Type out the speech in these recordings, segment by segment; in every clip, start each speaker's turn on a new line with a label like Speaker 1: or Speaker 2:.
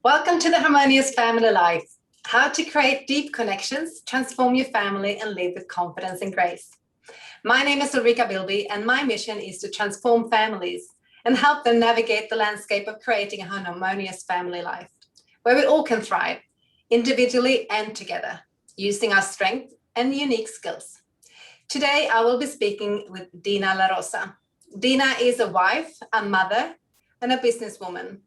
Speaker 1: Welcome to the Harmonious Family Life. How to create deep connections, transform your family, and live with confidence and grace. My name is Ulrika Bilby, and my mission is to transform families and help them navigate the landscape of creating a harmonious family life, where we all can thrive, individually and together, using our strength and unique skills. Today, I will be speaking with Deana La Rosa. Deana is a wife, a mother, and a businesswoman.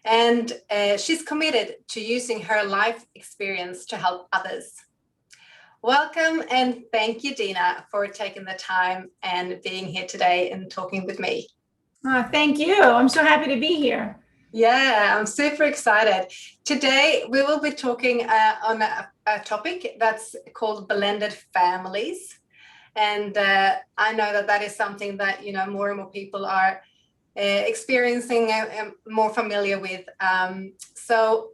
Speaker 1: And she's committed to using her life experience to help others. Welcome and thank you, Deana, for taking the time and being here today and talking with me.
Speaker 2: Thank you. I'm so happy to be here.
Speaker 1: Yeah, I'm super excited. Today, we will be talking on a topic that's called blended families. And I know that is something that, more and more people are experiencing and more familiar with. So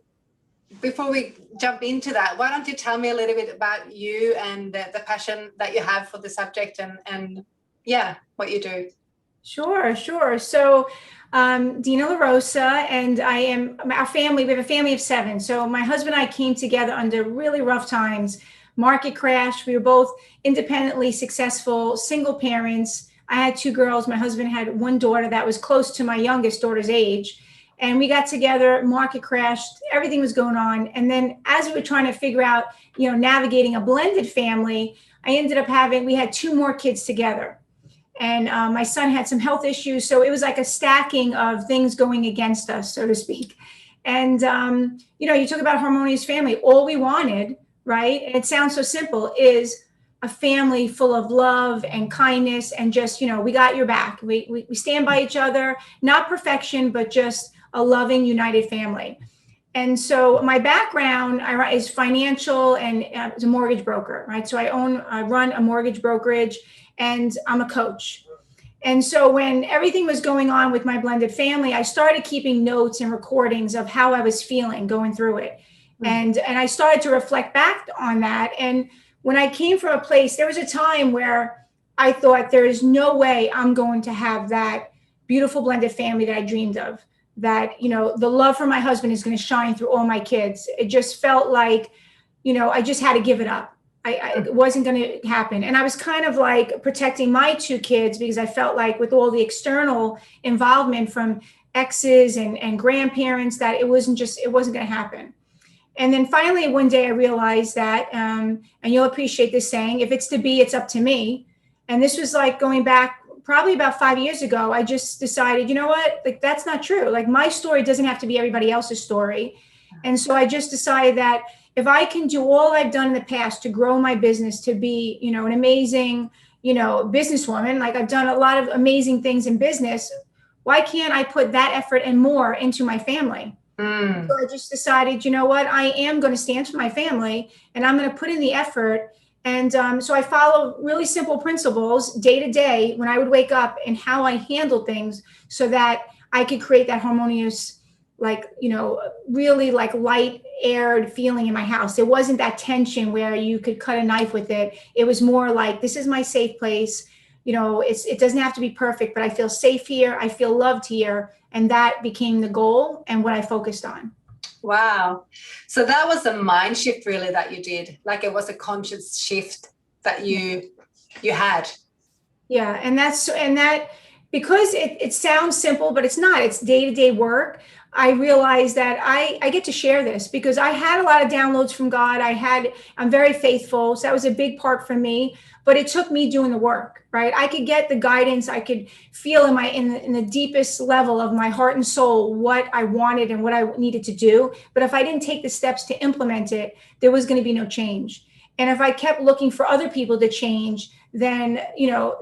Speaker 1: before we jump into that, why don't you tell me a little bit about you and the passion that you have for the subject and what you do?
Speaker 2: Sure. So Deana La Rosa and I am our family. We have a family of 7. So my husband and I came together under really rough times, market crash. We were both independently successful, single parents. I had 2 girls. My husband had 1 daughter that was close to my youngest daughter's age. And we got together, market crashed, everything was going on. And then as we were trying to figure out, navigating a blended family, we had 2 more kids together. And my son had some health issues. So it was like a stacking of things going against us, so to speak. And, you talk about harmonious family. All we wanted, right? And it sounds so simple, is a family full of love and kindness and just, we got your back. We stand by each other, not perfection, but just a loving, united family. And so my background is financial and as a mortgage broker, right? So I run a mortgage brokerage and I'm a coach. And so when everything was going on with my blended family, I started keeping notes and recordings of how I was feeling going through it. And I started to reflect back on that. And when I came from a place, there was a time where I thought there is no way I'm going to have that beautiful blended family that I dreamed of, that, the love for my husband is going to shine through all my kids. It just felt like, I just had to give it up. It wasn't going to happen. And I was kind of like protecting my 2 kids because I felt like with all the external involvement from exes and grandparents that it wasn't going to happen. And then finally, one day I realized that, and you'll appreciate this saying, if it's to be, it's up to me. And this was like going back probably about 5 years ago. I just decided, you know what, like that's not true. Like my story doesn't have to be everybody else's story. And so I just decided that if I can do all I've done in the past to grow my business, to be, an amazing, businesswoman, like I've done a lot of amazing things in business, why can't I put that effort and more into my family? So I just decided, you know what, I am going to stand for my family and I'm going to put in the effort. And so I follow really simple principles day to day when I would wake up and how I handle things so that I could create that harmonious, really like light aired feeling in my house. There wasn't that tension where you could cut a knife with it. It was more like, this is my safe place. It doesn't have to be perfect, but I feel safe here. I feel loved here. And that became the goal and what I focused on.
Speaker 1: Wow. So that was a mind shift really that you did. Like it was a conscious shift that you had.
Speaker 2: Yeah. And that because it sounds simple, but it's not. It's day-to-day work. I realized that I get to share this because I had a lot of downloads from God. I'm very faithful. So that was a big part for me, but it took me doing the work, right? I could get the guidance. I could feel in the deepest level of my heart and soul, what I wanted and what I needed to do. But if I didn't take the steps to implement it, there was going to be no change. And if I kept looking for other people to change, then,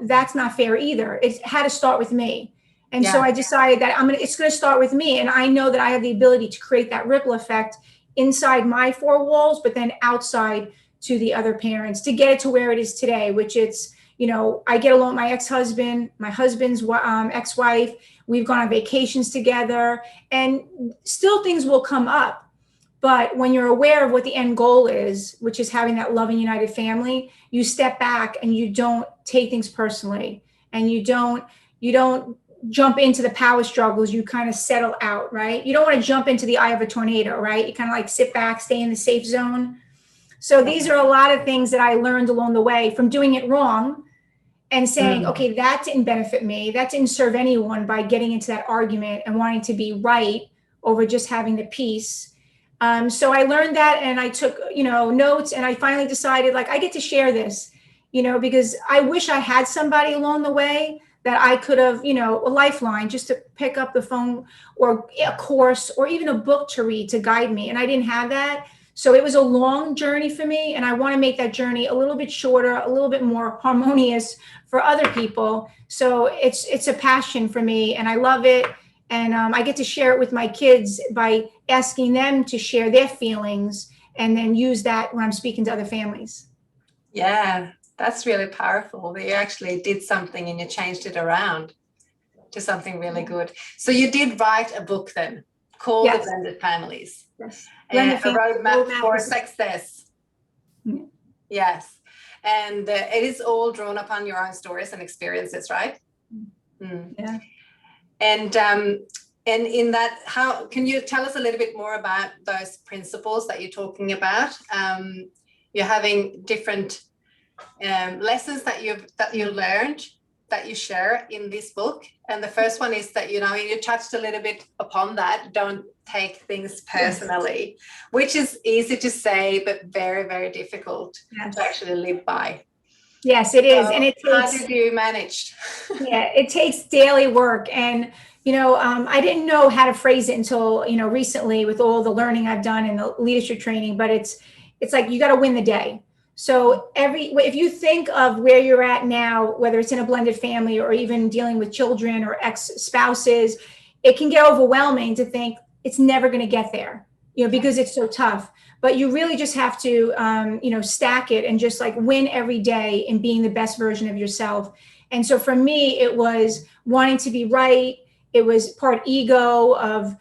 Speaker 2: that's not fair either. It had to start with me. And so I decided that it's going to start with me. And I know that I have the ability to create that ripple effect inside my 4 walls, but then outside to the other parents to get it to where it is today, which it's, I get along with my ex-husband, my husband's ex-wife. We've gone on vacations together and still things will come up. But when you're aware of what the end goal is, which is having that loving, united family, you step back and you don't take things personally and you don't jump into the power struggles, you kind of settle out, right? You don't want to jump into the eye of a tornado, right? You kind of like sit back, stay in the safe zone. So these are a lot of things that I learned along the way from doing it wrong and saying, okay, that didn't benefit me. That didn't serve anyone by getting into that argument and wanting to be right over just having the peace. So I learned that, and I took, notes, and I finally decided, like, I get to share this, because I wish I had somebody along the way that I could have, a lifeline just to pick up the phone, or a course, or even a book to read to guide me. And I didn't have that. So it was a long journey for me. And I want to make that journey a little bit shorter, a little bit more harmonious for other people. So it's a passion for me, and I love it. And I get to share it with my kids by asking them to share their feelings, and then use that when I'm speaking to other families.
Speaker 1: Yeah, that's really powerful that you actually did something and you changed it around to something really good. So you did write a book then called The Blended Families.
Speaker 2: Yes.
Speaker 1: A roadmap for success.
Speaker 2: Yeah.
Speaker 1: Yes. And it is all drawn upon your own stories and experiences, right?
Speaker 2: Yeah.
Speaker 1: And in that, how can you tell us a little bit more about those principles that you're talking about? You're having different lessons that you learned that you share in this book, and the first one is that you touched a little bit upon that. Don't take things personally, which is easy to say but very, very difficult to actually live by.
Speaker 2: Yes, it is.
Speaker 1: So
Speaker 2: and it takes,
Speaker 1: how did you manage?
Speaker 2: Yeah, it takes daily work. And I didn't know how to phrase it until recently, with all the learning I've done and the leadership training. But it's like you got to win the day. So if you think of where you're at now, whether it's in a blended family or even dealing with children or ex-spouses, it can get overwhelming to think it's never going to get there, because it's so tough. But you really just have to, stack it and just like win every day in being the best version of yourself. And so for me, it was wanting to be right. It was part ego of,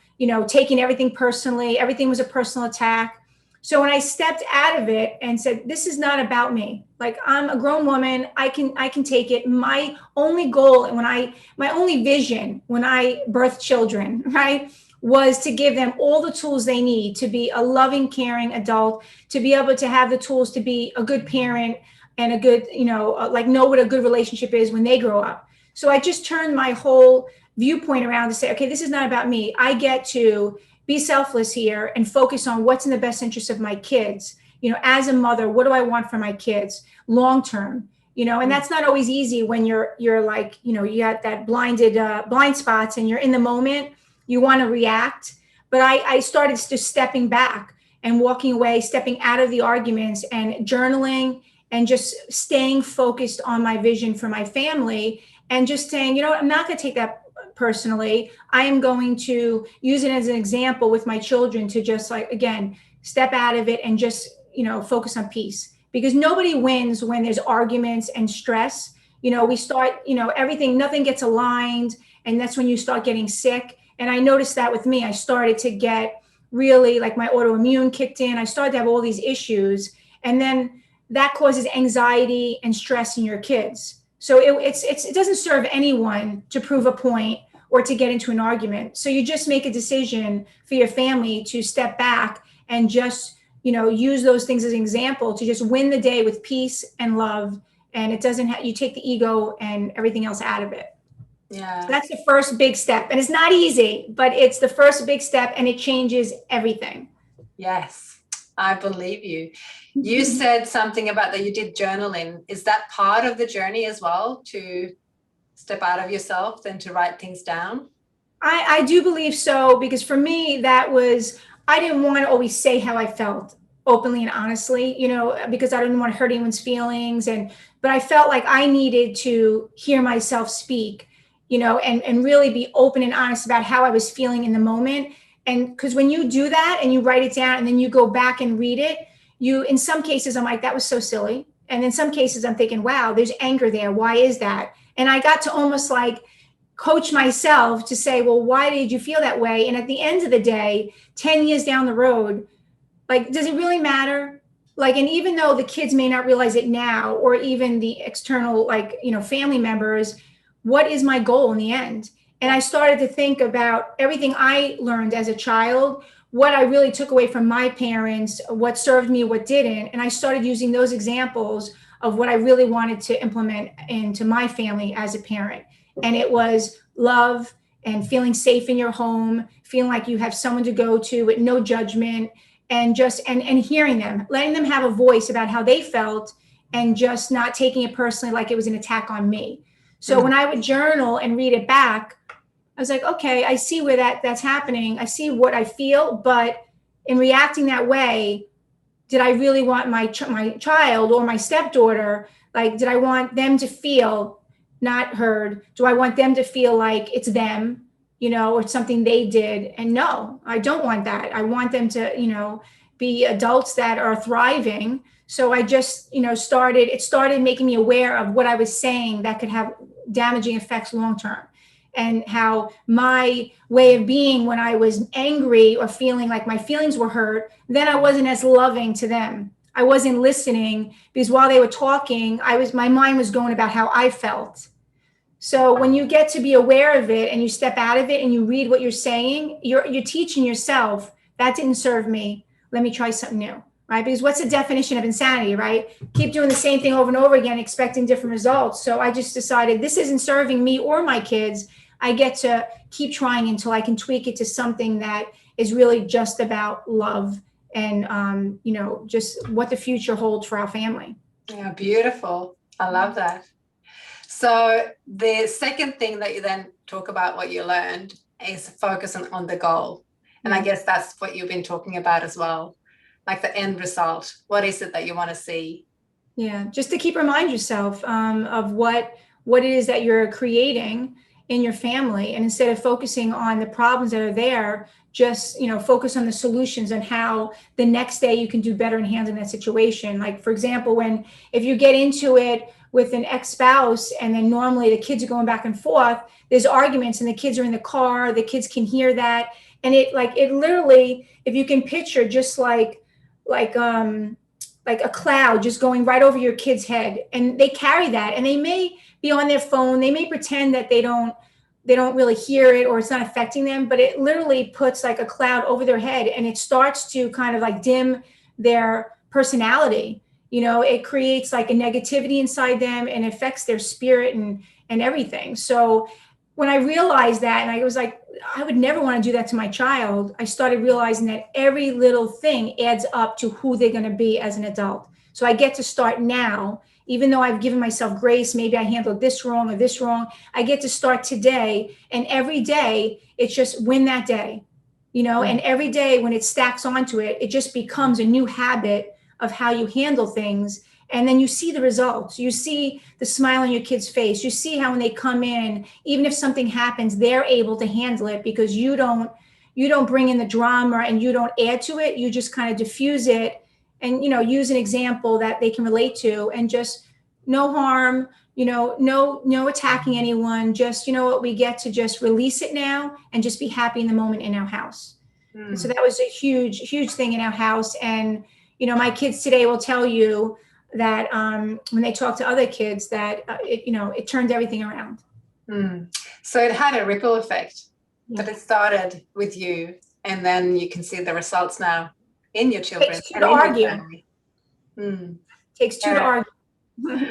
Speaker 2: taking everything personally. Everything was a personal attack. So when I stepped out of it and said, this is not about me. Like, I'm a grown woman. I can take it. My only goal and my only vision when I birthed children, right, was to give them all the tools they need to be a loving, caring adult, to be able to have the tools to be a good parent and a good, know what a good relationship is when they grow up. So I just turned my whole viewpoint around to say, okay, this is not about me. I get to be selfless here and focus on what's in the best interest of my kids. As a mother, what do I want for my kids long term? And that's not always easy when you're like, you got that blind spots and you're in the moment. You want to react. But I started just stepping back and walking away, stepping out of the arguments and journaling and just staying focused on my vision for my family and just saying, I'm not going to take that personally. I am going to use it as an example with my children to just like, again, step out of it and just, focus on peace, because nobody wins when there's arguments and stress. We start, everything, nothing gets aligned. And that's when you start getting sick. And I noticed that with me, I started to get really like my autoimmune kicked in. I started to have all these issues. And then that causes anxiety and stress in your kids. So it doesn't serve anyone to prove a point or to get into an argument. So you just make a decision for your family to step back and just, use those things as an example to just win the day with peace and love. And it doesn't you take the ego and everything else out of it.
Speaker 1: Yeah.
Speaker 2: So that's the first big step. And it's not easy, but it's the first big step and it changes everything.
Speaker 1: Yes, I believe you. You said something about that you did journaling. Is that part of the journey as well, to step out of yourself and to write things down?
Speaker 2: I do believe so, because for me, I didn't want to always say how I felt openly and honestly, because I didn't want to hurt anyone's feelings. But I felt like I needed to hear myself speak, and really be open and honest about how I was feeling in the moment. And because when you do that and you write it down and then you go back and read it, in some cases, I'm like, that was so silly. And in some cases, I'm thinking, wow, there's anger there. Why is that? And I got to almost like coach myself to say, well, why did you feel that way? And at the end of the day, 10 years down the road, like, does it really matter? Like, and even though the kids may not realize it now, or even the external, like, family members, what is my goal in the end? And I started to think about everything I learned as a child, what I really took away from my parents, what served me, what didn't. And I started using those examples of what I really wanted to implement into my family as a parent. And it was love and feeling safe in your home, feeling like you have someone to go to with no judgment, and just and hearing them, letting them have a voice about how they felt, and just not taking it personally like it was an attack on me. So when I would journal and read it back, I was like, okay, I see where that's happening. I see what I feel, but in reacting that way, did I really want my child or my stepdaughter, like, did I want them to feel not heard? Do I want them to feel like it's them, or it's something they did? And no, I don't want that. I want them to, be adults that are thriving. So I just, it started making me aware of what I was saying that could have damaging effects long term. And how my way of being when I was angry or feeling like my feelings were hurt, then I wasn't as loving to them. I wasn't listening, because while they were talking, my mind was going about how I felt. So when you get to be aware of it and you step out of it and you read what you're saying, you're teaching yourself, that didn't serve me. Let me try something new, right? Because what's the definition of insanity, right? Keep doing the same thing over and over again, expecting different results. So I just decided this isn't serving me or my kids. I get to keep trying until I can tweak it to something that is really just about love and, just what the future holds for our family.
Speaker 1: Yeah, beautiful. I love that. So the second thing that you then talk about what you learned is focus on the goal. And I guess that's what you've been talking about as well, like the end result. What is it that you want to see?
Speaker 2: Yeah, just to remind yourself of what it is that you're creating in your family. And instead of focusing on the problems that are there, just, focus on the solutions and how the next day you can do better in handling that situation. Like, for example, if you get into it with an ex-spouse and then normally the kids are going back and forth, there's arguments and the kids are in the car, the kids can hear that. And it literally, if you can picture just like a cloud just going right over your kid's head, and they carry that, and they may be on their phone, they may pretend that they don't really hear it or it's not affecting them, but it literally puts like a cloud over their head, and it starts to kind of like dim their personality. It creates like a negativity inside them and affects their spirit and everything. So when I realized that, and I was like, I would never want to do that to my child, I started realizing that every little thing adds up to who they're going to be as an adult. So I get to start now, even though I've given myself grace, maybe I handled this wrong or this wrong, I get to start today. And every day, it's just win that day, and every day when it stacks onto it, it just becomes a new habit of how you handle things. And then you see the results. You see the smile on your kid's face. You see how when they come in, even if something happens, they're able to handle it because you don't bring in the drama and you don't add to it. You just kind of diffuse it and, use an example that they can relate to, and just no harm, no attacking anyone. Just, what, we get to just release it now and just be happy in the moment in our house. And so that was a huge, huge thing in our house. And, my kids today will tell you that when they talk to other kids that it turned everything around.
Speaker 1: So it had a ripple effect, but it started with you, and then you can see the results now in your children.
Speaker 2: It takes two to argue.
Speaker 1: Takes
Speaker 2: two to argue.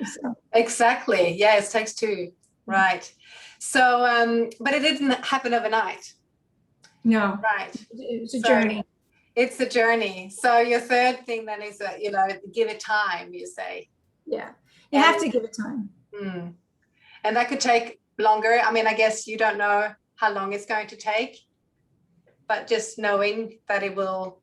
Speaker 1: So. Exactly. Yes, takes two. Right. So, but it didn't happen overnight.
Speaker 2: No.
Speaker 1: Right.
Speaker 2: It's a journey.
Speaker 1: It's a journey. So your third thing then is that, give it time, you say.
Speaker 2: Yeah. You have to give it time.
Speaker 1: And that could take longer. I mean, I guess you don't know how long it's going to take, but just knowing that it will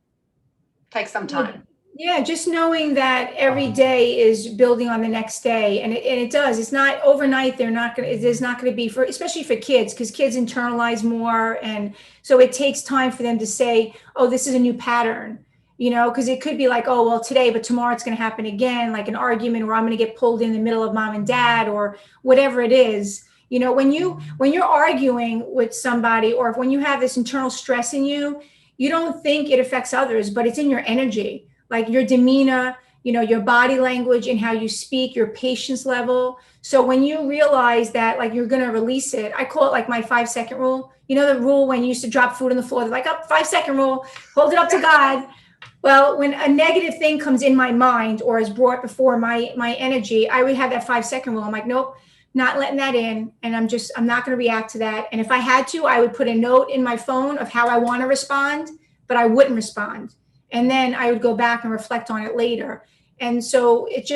Speaker 1: take some time.
Speaker 2: Yeah, just knowing that every day is building on the next day, and it does. It's not overnight. There's not going to be, especially for kids, because kids internalize more, and so it takes time for them to say, "Oh, this is a new pattern," because it could be like, "Oh, well, today, but tomorrow it's going to happen again," like an argument where I'm going to get pulled in the middle of mom and dad or whatever it is. When you're arguing with somebody, or when you have this internal stress in you, you don't think it affects others, but it's in your energy. Like your demeanor, your body language and how you speak, your patience level. So when you realize that like you're going to release it, I call it like my 5-second rule. The rule when you used to drop food on the floor, they're like, up 5-second rule, hold it up to God. Well, when a negative thing comes in my mind or is brought before my energy, I would have that 5-second rule. I'm like, nope, not letting that in. And I'm not going to react to that. And if I had to, I would put a note in my phone of how I want to respond, but I wouldn't respond. And then I would go back and reflect on it later. And so it's,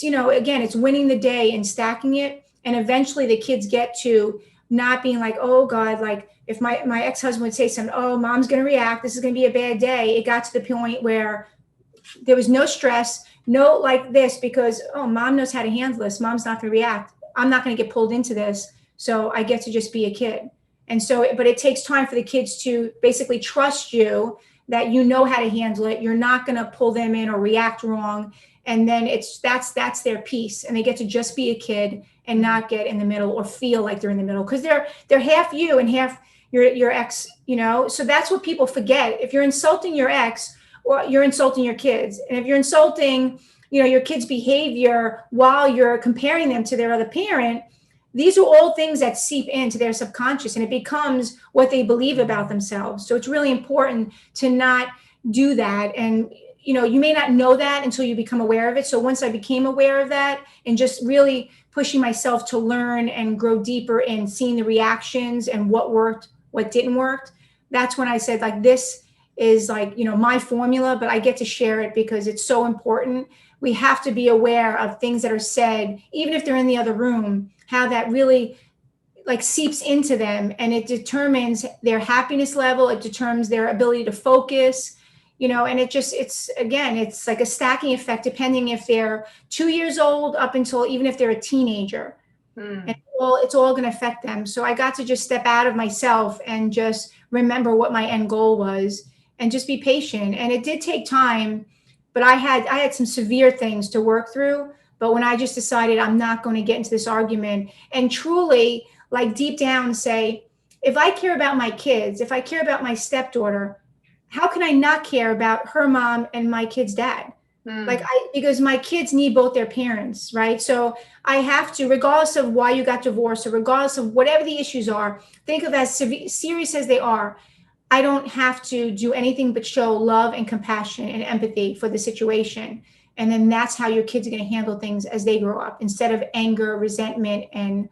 Speaker 2: again, it's winning the day and stacking it. And eventually the kids get to not being like, oh God, like if my ex-husband would say something, oh, mom's going to react, this is going to be a bad day. It got to the point where there was no stress, no like this, because, oh, mom knows how to handle this. Mom's not going to react. I'm not going to get pulled into this. So I get to just be a kid. And so, but it takes time for the kids to basically trust you that you know how to handle it. You're not going to pull them in or react wrong. And then that's their piece. And they get to just be a kid and not get in the middle or feel like they're in the middle, because they're half you and half your ex, so that's what people forget. If you're insulting your ex, or you're insulting your kids, and if you're insulting, your kids' behavior while you're comparing them to their other parent, these are all things that seep into their subconscious, and it becomes what they believe about themselves. So it's really important to not do that. And you may not know that until you become aware of it. So once I became aware of that and just really pushing myself to learn and grow deeper in seeing the reactions and what worked, what didn't work, that's when I said, like, this is like, my formula, but I get to share it because it's so important. We have to be aware of things that are said, even if they're in the other room, how that really like seeps into them, and it determines their happiness level. It determines their ability to focus, and it's like a stacking effect, depending if they're 2 years old up until even if they're a teenager. And it's all going to affect them. So I got to just step out of myself and just remember what my end goal was and just be patient. And it did take time, but I had some severe things to work through. But when I just decided I'm not going to get into this argument and truly, like, deep down say, if I care about my kids, if I care about my stepdaughter, how can I not care about her mom and my kid's dad? Because my kids need both their parents, right? So I have to, regardless of why you got divorced or regardless of whatever the issues are, think of as serious as they are. I don't have to do anything but show love and compassion and empathy for the situation. And then that's how your kids are going to handle things as they grow up, instead of anger, resentment, and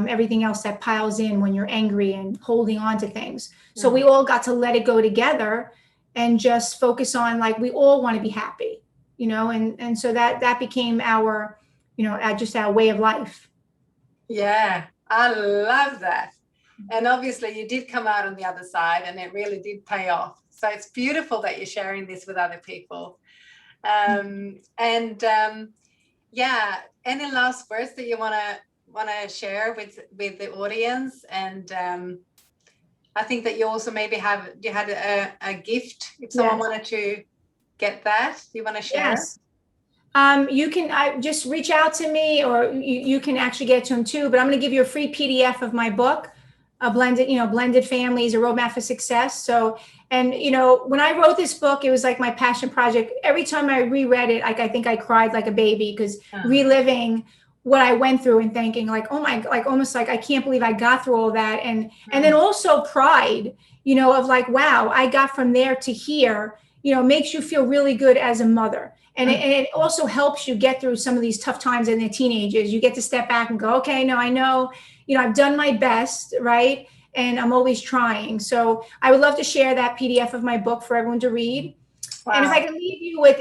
Speaker 2: everything else that piles in when you're angry and holding on to things. So we all got to let it go together and just focus on, like, we all want to be happy, and so that became our, just our way of life.
Speaker 1: Yeah, I love that. And obviously you did come out on the other side, and it really did pay off. So it's beautiful that you're sharing this with other people. Yeah, any last words that you want to share with the audience? And I think that you also maybe had a gift if someone wanted to get that. Do you want to share?
Speaker 2: Yes. You can just reach out to me, or you can actually get to them too. But I'm going to give you a free PDF of my book, Blended Families, A Roadmap for Success. So, and when I wrote this book, it was like my passion project. Every time I reread it, like, I think I cried like a baby, because reliving what I went through and thinking, like, oh my, like, almost like, I can't believe I got through all that. And then also pride, of like, wow, I got from there to here, makes you feel really good as a mother. And it also helps you get through some of these tough times in the teenagers. You get to step back and go, okay, no, I know, I've done my best, right? And I'm always trying. So I would love to share that PDF of my book for everyone to read. Wow. And if I can leave you with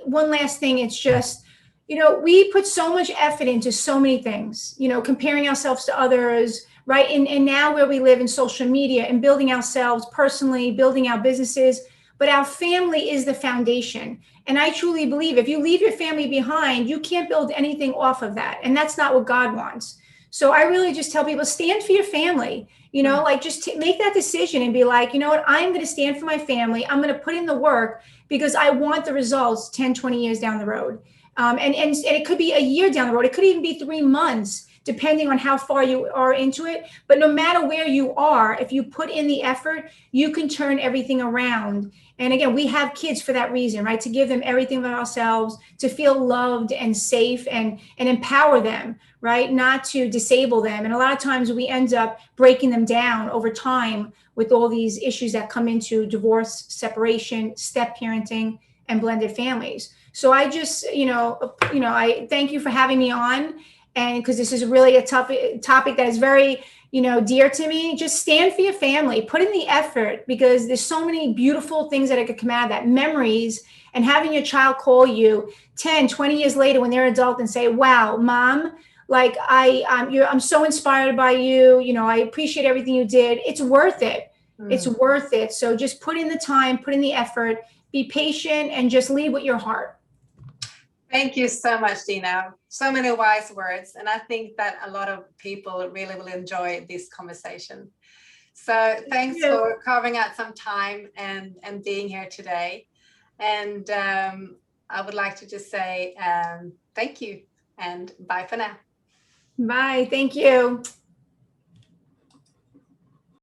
Speaker 2: one last thing, it's just, we put so much effort into so many things, comparing ourselves to others, right? And now where we live in social media and building ourselves personally, building our businesses, but our family is the foundation. And I truly believe if you leave your family behind, you can't build anything off of that. And that's not what God wants. So I really just tell people, stand for your family, like, just make that decision and be like, you know what, I'm going to stand for my family. I'm going to put in the work because I want the results 10, 20 years down the road. And it could be a year down the road. It could even be 3 months depending on how far you are into it. But no matter where you are, if you put in the effort, you can turn everything around. And again, we have kids for that reason, right? To give them everything about ourselves, to feel loved and safe and empower them, right? Not to disable them. And a lot of times we end up breaking them down over time with all these issues that come into divorce, separation, step parenting, and blended families. So I just, I thank you for having me on, and because this is really a tough topic that is very, dear to me. Just stand for your family, put in the effort, because there's so many beautiful things that could come out of that, memories, and having your child call you 10, 20 years later when they're adult and say, wow, mom, like I'm so inspired by you. I appreciate everything you did. It's worth it. It's worth it. So just put in the time, put in the effort, be patient, and just lead with your heart.
Speaker 1: Thank you so much, Deana. So many wise words. And I think that a lot of people really will enjoy this conversation. So thanks for carving out some time and being here today. And I would like to just say thank you and bye for now.
Speaker 2: Bye. Thank you.